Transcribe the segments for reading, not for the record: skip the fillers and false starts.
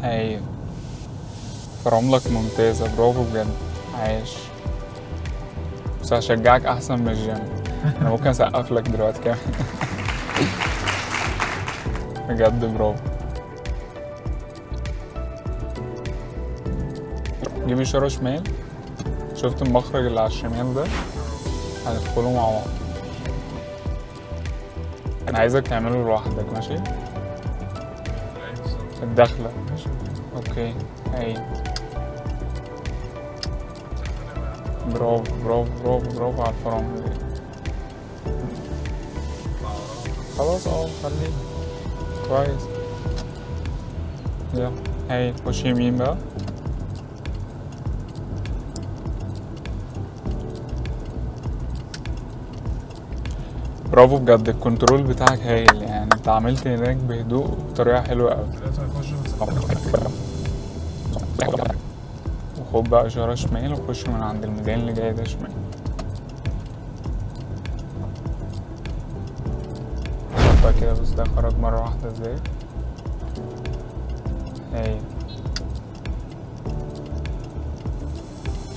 هاي فراملك ممتازة، برافو بجد، عايش. بس هشجعك أحسن من الجيم. أنا ممكن أسقف لك دلوقتي كمان. بجد برافو. جيب إشارة شمال. شفت المخرج اللي على الشمال ده؟ هندخله مع بعض. أنا عايزك تعمله لوحدك، ماشي؟ الدخلة. اوكي. هاي برافو برافو برافو برافو على الفرامل دي. خلاص خليه كويس. يلا هاي خش يمين بقى. برافو بجد، الكنترول بتاعك هايل، يعني انت عملت هناك بهدوء بطريقة حلوة اوي. وخد بقى إشارة شمال وخش من عند الميدان اللي جاي ده شمال. شوف بقى كده، بس ده خرج مرة واحدة ازاي. هايل.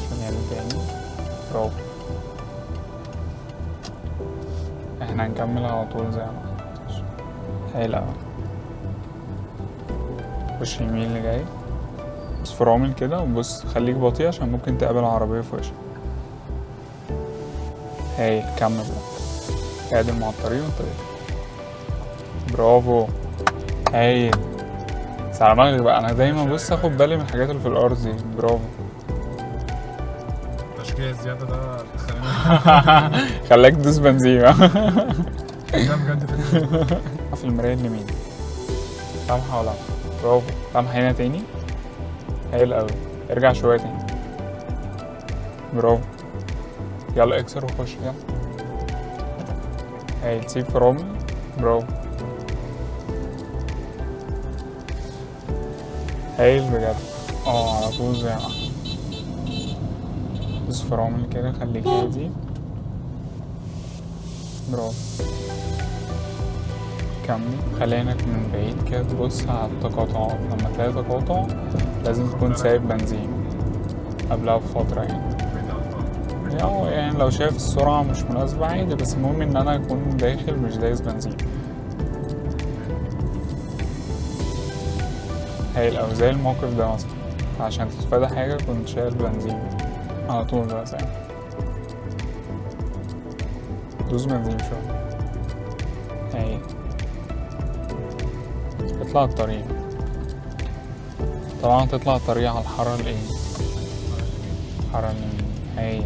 شمال تاني. برافو. احنا هنكمل على طول زي ما احنا. هايل اوي. خش يمين اللي جاي، بس فرامل كده، وبص خليك بطيء عشان ممكن تقابل عربية في وشك. هايل، كمل بقى، اعدل مع الطريق والطريق. برافو. هايل. بس على مغرب بقى، انا دايما بص اخد بالي من الحاجات اللي في الارض دي. برافو. التشجيع الزيادة ده خلاك تدوس بنزين. ده بجد في المراية اليمين. سامحة ولا برافو. سامحة هنا تاني. هايل اوي. ارجع شوية تاني. برافو. يلا اكسر وخش يلا. هايل، سيب فرامل. برافو. هايل بجد. على طول زي ما احنا. بس فرامل كده، خليك هادي. برافو. كمل، خلي عينك من بعيد كده تبص على التقاطعات، لما تلاقي تقاطع لازم تكون سايب بنزين قبلها بفترة يعني لو شايف السرعة مش مناسبة عادي، بس المهم ان انا اكون داخل مش دايس بنزين. هايل اوي، زي الموقف ده مثلا، عشان تتفادى حاجة كنت شايل بنزين على طول بقى ساعتها. دوس بنزين شوية. هايل. اطلع الطريق. طبعا تطلع الطريق على الحارة الايه؟ الحارة اليمين. هايل.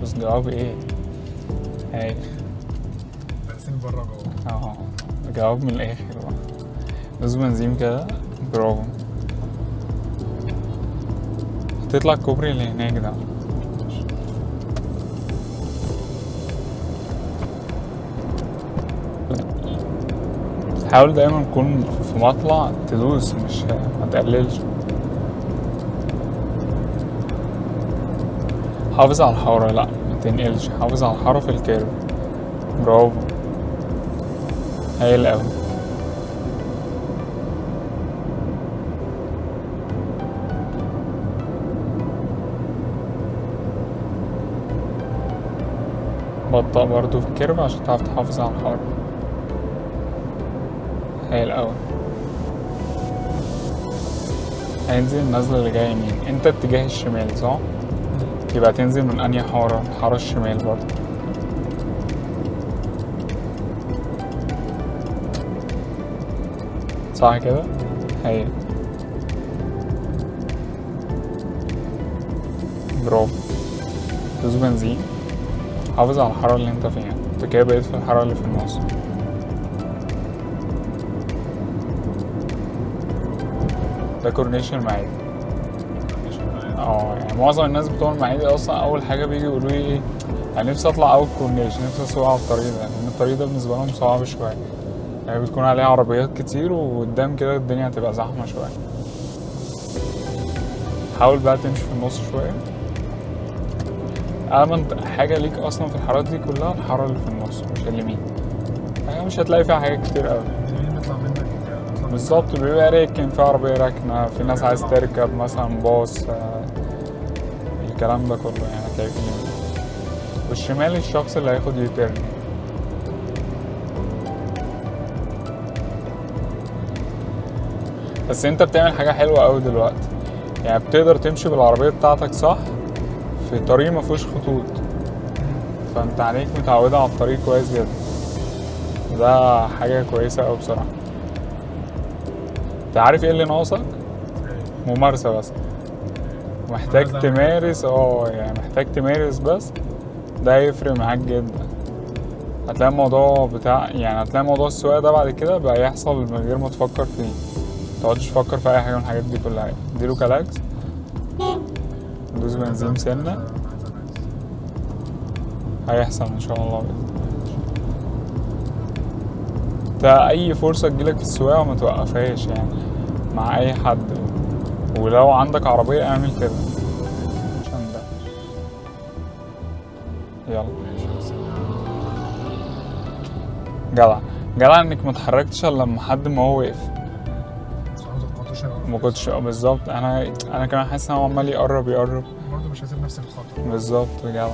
بس جواب ايه؟ هايل. تقسيم بره جوه. جواب من الاخر بقى. دوس بنزين كده. برافو. هتطلع الكوبري اللي هناك ده. حاول دايما تكون في مطلع تدوس، مش ما تقللش. حافظ على الحارة، لا ما تنقلش، حافظ على الحارة في الكيرف. برافو. هايل اوي. بطأ برضو في الكيرف عشان تعرف تحافظ على الحارة. هايل اوي. هينزل النزلة اللي جاية يمين، انت اتجاه الشمال صح؟ يبقى تنزل من انهي حارة؟ الحارة الشمال برضو. صح كده؟ هايل. برافو. دوس بنزين. حافظ على الحارة اللي انت فيها، انت كده بقيت في الحارة اللي في النص. ده كورنيش المعادي. يعني معظم الناس بتوع المعادي اصلا اول حاجة بيجي يقولوا لي ايه، انا نفسي اطلع اول كورنيش، نفسي اسوق على الطريق ده، لان الطريق ده بالنسبة لهم صعب شوية، يعني بتكون عليه عربيات كتير وقدام كده الدنيا هتبقى زحمة شوية. حاول بقى تمشي في النص شوية. أهم حاجة ليك أصلا في الحارات دي كلها الحارة اللي في النص مش اليمين، يعني مش هتلاقي فيها حاجات كتير أوي. اليمين بيطلع منك، بيطلع بالظبط بيبقى راكن في عربية راكنة، في ناس عايز تركب مثلا باص، الكلام ده كله يعني هتلاقيه في اليمين. والشمال الشخص اللي هياخد يوتيرن. بس انت بتعمل حاجة حلوة اوي دلوقتي، يعني بتقدر تمشي بالعربية بتاعتك صح في طريق مفيهوش خطوط، فانت عليك متعودة على الطريق كويس جدا. ده حاجة كويسة اوي بصراحة. انت عارف ايه اللي ناقصك؟ ممارسة بس، محتاج تمارس. يعني محتاج تمارس بس، ده هيفرق معاك جدا. هتلاقي الموضوع يعني هتلاقي موضوع السواقة ده بعد كده بقى يحصل من غير ما تفكر فيه، متقعدش تفكر في اي حاجة من الحاجات دي كلها. اديله كلاكس، دوس بنزين سنة، هيحصل ان شاء الله بإذن الله. انت اي فرصة تجيلك في السواقة ما توقفهاش يعني مع اي حد، ولو عندك عربية اعمل كده عشان ده. يلا جدع جدع انك ما اتحركتش الا لما حد ما هو وقف. ما كنتش بالظبط. انا كمان حاسس ان هو عمال يقرب برضه مش هسيب نفسي في الخطر. بالظبط جدع.